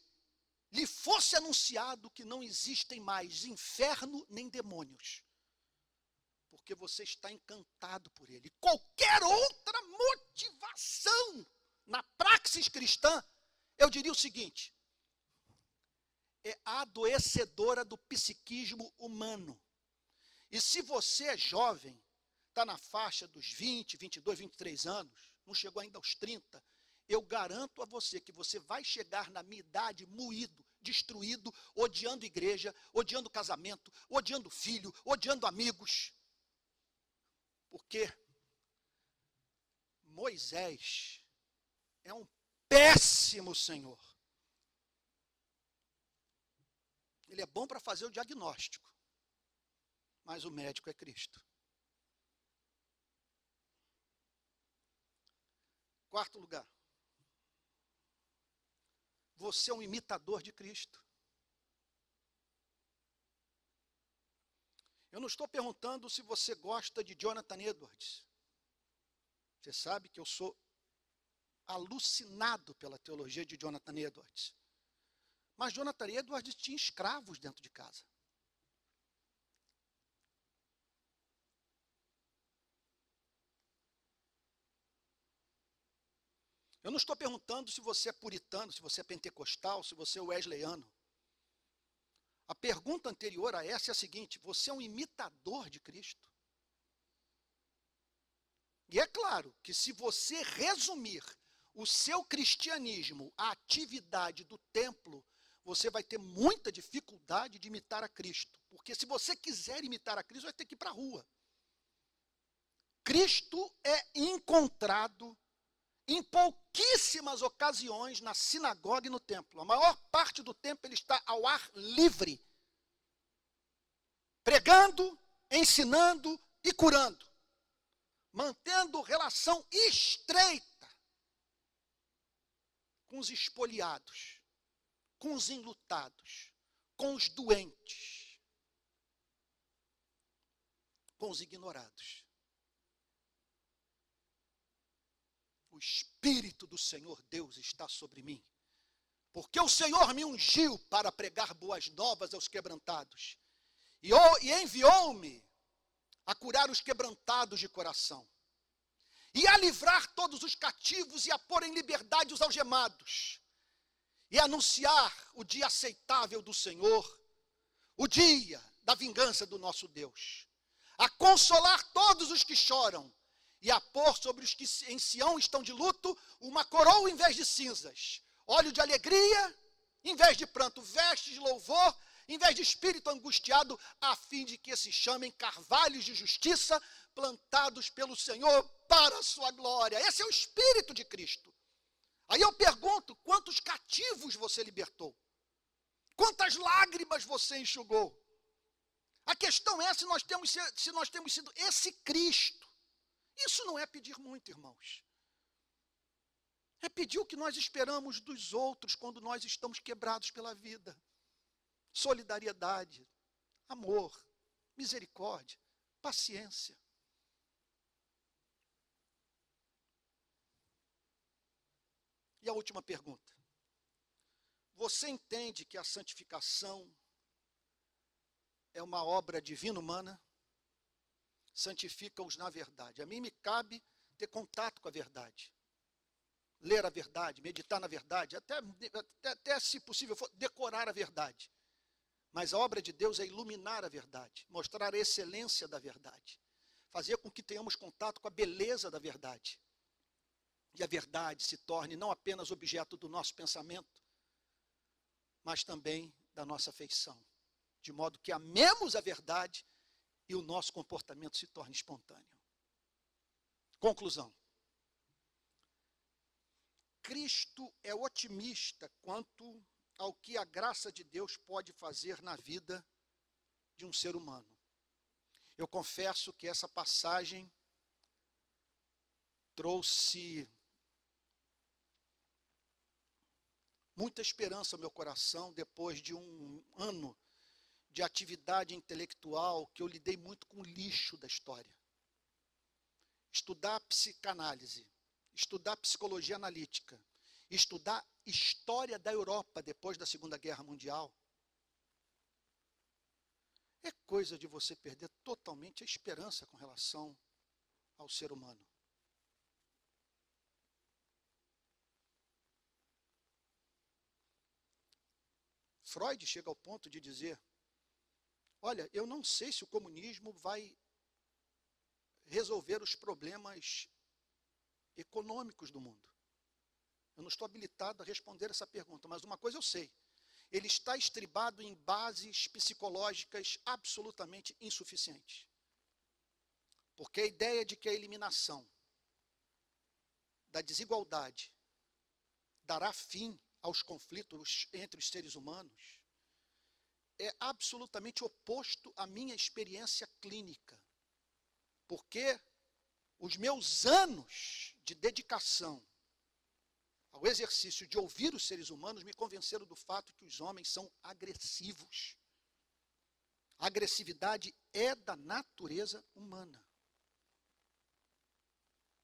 lhe fosse anunciado que não existem mais inferno nem demônios. Porque você está encantado por ele. Qualquer outra motivação na praxis cristã, eu diria o seguinte, é adoecedora do psiquismo humano. E se você é jovem, está na faixa dos 20, 22, 23 anos, não chegou ainda aos 30, eu garanto a você que você vai chegar na minha idade moído, destruído, odiando igreja, odiando casamento, odiando filho, odiando amigos. Porque Moisés é um péssimo senhor. Ele é bom para fazer o diagnóstico, mas o médico é Cristo. Quarto lugar, você é um imitador de Cristo. Eu não estou perguntando se você gosta de Jonathan Edwards. Você sabe que eu sou alucinado pela teologia de Jonathan Edwards. Mas Jonathan Edwards tinha escravos dentro de casa. Eu não estou perguntando se você é puritano, se você é pentecostal, se você é wesleyano. A pergunta anterior a essa é a seguinte: você é um imitador de Cristo? E é claro que se você resumir o seu cristianismo à atividade do templo, você vai ter muita dificuldade de imitar a Cristo. Porque se você quiser imitar a Cristo, vai ter que ir para a rua. Cristo é encontrado em pouquíssimas ocasiões na sinagoga e no templo. A maior parte do tempo ele está ao ar livre, pregando, ensinando e curando, mantendo relação estreita com os espoliados, com os enlutados, com os doentes, com os ignorados. O Espírito do Senhor Deus está sobre mim, porque o Senhor me ungiu para pregar boas novas aos quebrantados, e enviou-me a curar os quebrantados de coração, e a livrar todos os cativos, e a pôr em liberdade os algemados, e a anunciar o dia aceitável do Senhor, o dia da vingança do nosso Deus, a consolar todos os que choram, e a pôr sobre os que em Sião estão de luto uma coroa em vez de cinzas, óleo de alegria em vez de pranto, vestes de louvor em vez de espírito angustiado, a fim de que se chamem carvalhos de justiça, plantados pelo Senhor para a sua glória. Esse é o Espírito de Cristo. Aí eu pergunto, quantos cativos você libertou? Quantas lágrimas você enxugou? A questão é se nós temos sido esse Cristo. Isso não é pedir muito, irmãos. É pedir o que nós esperamos dos outros quando nós estamos quebrados pela vida. Solidariedade, amor, misericórdia, paciência. E a última pergunta. Você entende que a santificação é uma obra divina-humana? Santifica-os na verdade. A mim me cabe ter contato com a verdade. Ler a verdade, meditar na verdade, até se possível for, decorar a verdade. Mas a obra de Deus é iluminar a verdade, mostrar a excelência da verdade, fazer com que tenhamos contato com a beleza da verdade. E a verdade se torne não apenas objeto do nosso pensamento, mas também da nossa afeição. De modo que amemos a verdade e o nosso comportamento se torne espontâneo. Conclusão. Cristo é otimista quanto ao que a graça de Deus pode fazer na vida de um ser humano. Eu confesso que essa passagem trouxe muita esperança ao meu coração depois de um ano de atividade intelectual que eu lidei muito com o lixo da história. Estudar psicanálise, estudar psicologia analítica, estudar história da Europa depois da Segunda Guerra Mundial, é coisa de você perder totalmente a esperança com relação ao ser humano. Freud chega ao ponto de dizer, olha, eu não sei se o comunismo vai resolver os problemas econômicos do mundo. Eu não estou habilitado a responder essa pergunta, mas uma coisa eu sei. Ele está estribado em bases psicológicas absolutamente insuficientes. Porque a ideia de que a eliminação da desigualdade dará fim aos conflitos entre os seres humanos é absolutamente oposto à minha experiência clínica. Porque os meus anos de dedicação ao exercício de ouvir os seres humanos me convenceram do fato que os homens são agressivos. A agressividade é da natureza humana.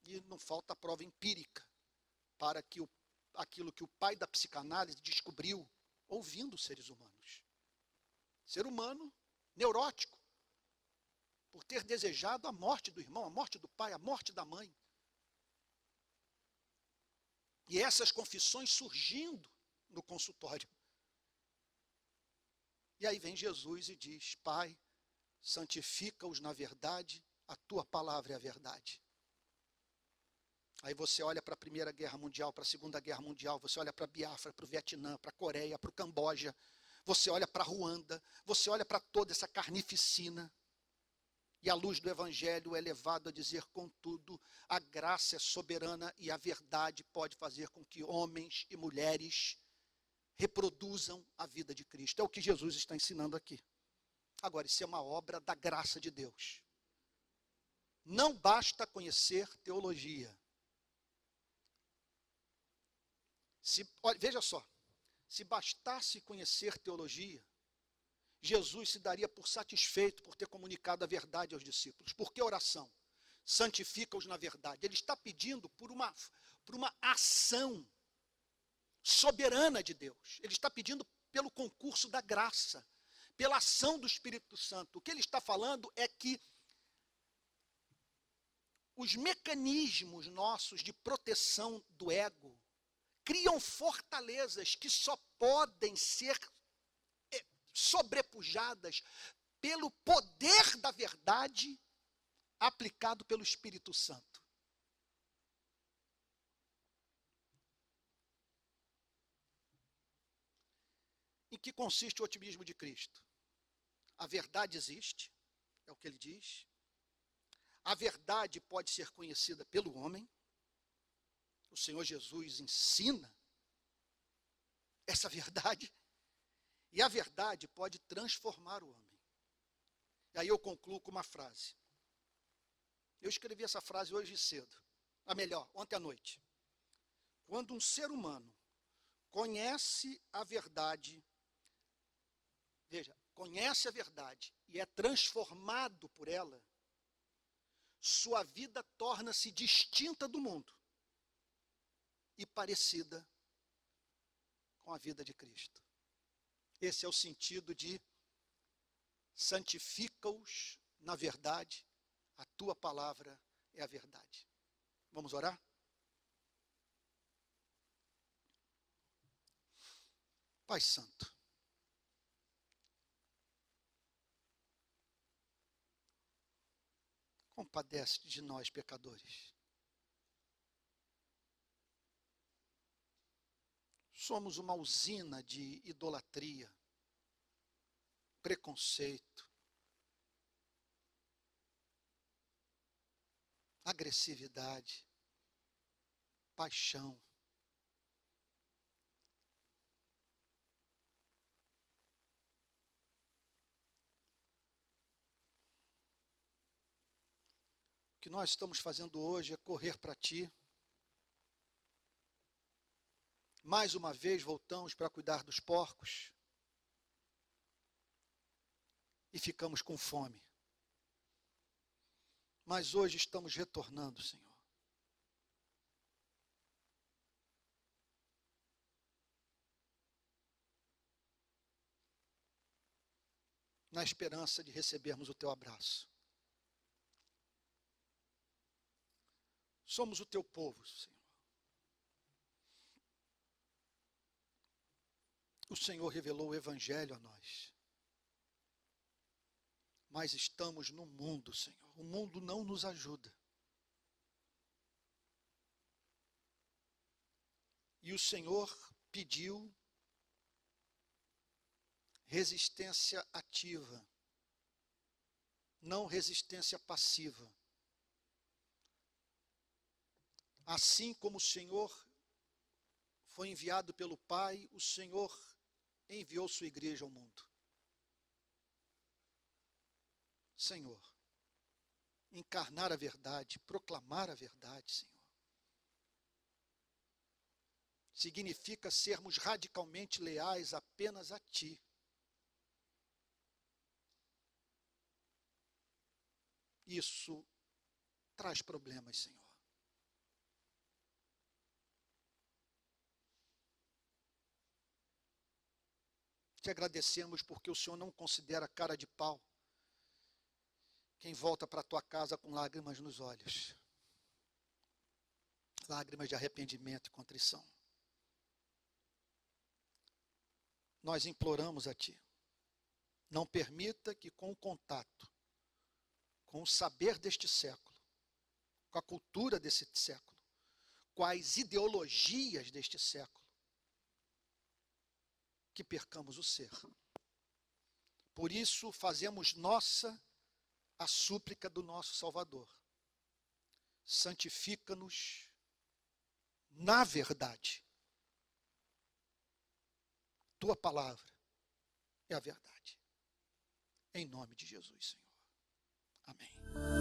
E não falta prova empírica para que aquilo que o pai da psicanálise descobriu ouvindo os seres humanos. Ser humano neurótico, por ter desejado a morte do irmão, a morte do pai, a morte da mãe. E essas confissões surgindo no consultório. E aí vem Jesus e diz, Pai, santifica-os na verdade, a tua palavra é a verdade. Aí você olha para a Primeira Guerra Mundial, para a Segunda Guerra Mundial, você olha para Biafra, para o Vietnã, para a Coreia, para o Camboja, você olha para Ruanda, você olha para toda essa carnificina, e a luz do Evangelho é levado a dizer, contudo, a graça é soberana e a verdade pode fazer com que homens e mulheres reproduzam a vida de Cristo. É o que Jesus está ensinando aqui. Agora, isso é uma obra da graça de Deus. Não basta conhecer teologia. Olha, veja só, se bastasse conhecer teologia, Jesus se daria por satisfeito por ter comunicado a verdade aos discípulos. Por que oração? Santifica-os na verdade. Ele está pedindo por uma ação soberana de Deus. Ele está pedindo pelo concurso da graça, pela ação do Espírito Santo. O que ele está falando é que os mecanismos nossos de proteção do ego criam fortalezas que só podem ser sobrepujadas pelo poder da verdade aplicado pelo Espírito Santo. Em que consiste o otimismo de Cristo? A verdade existe, é o que ele diz. A verdade pode ser conhecida pelo homem. O Senhor Jesus ensina essa verdade. E a verdade pode transformar o homem. E aí eu concluo com uma frase. Eu escrevi essa frase hoje cedo. A melhor, ontem à noite. Quando um ser humano conhece a verdade, veja, conhece a verdade e é transformado por ela, sua vida torna-se distinta do mundo e parecida com a vida de Cristo. Esse é o sentido de santifica-os na verdade, a tua palavra é a verdade. Vamos orar? Pai Santo, compadece-te de nós, pecadores. Somos uma usina de idolatria, preconceito, agressividade, paixão. O que nós estamos fazendo hoje é correr para Ti. Mais uma vez voltamos para cuidar dos porcos e ficamos com fome. Mas hoje estamos retornando, Senhor. Na esperança de recebermos o Teu abraço. Somos o Teu povo, Senhor. O Senhor revelou o Evangelho a nós. Mas estamos no mundo, Senhor. O mundo não nos ajuda. E o Senhor pediu resistência ativa, não resistência passiva. Assim como o Senhor foi enviado pelo Pai, o Senhor enviou sua igreja ao mundo. Senhor, encarnar a verdade, proclamar a verdade, Senhor, significa sermos radicalmente leais apenas a Ti. Isso traz problemas, Senhor. Te agradecemos porque o Senhor não considera cara de pau quem volta para a tua casa com lágrimas nos olhos. Lágrimas de arrependimento e contrição. Nós imploramos a Ti. Não permita que com o contato, com o saber deste século, com a cultura desse século, quais ideologias deste século que percamos o ser. Por isso, fazemos nossa a súplica do nosso Salvador. Santifica-nos na verdade. Tua palavra é a verdade. Em nome de Jesus, Senhor. Amém.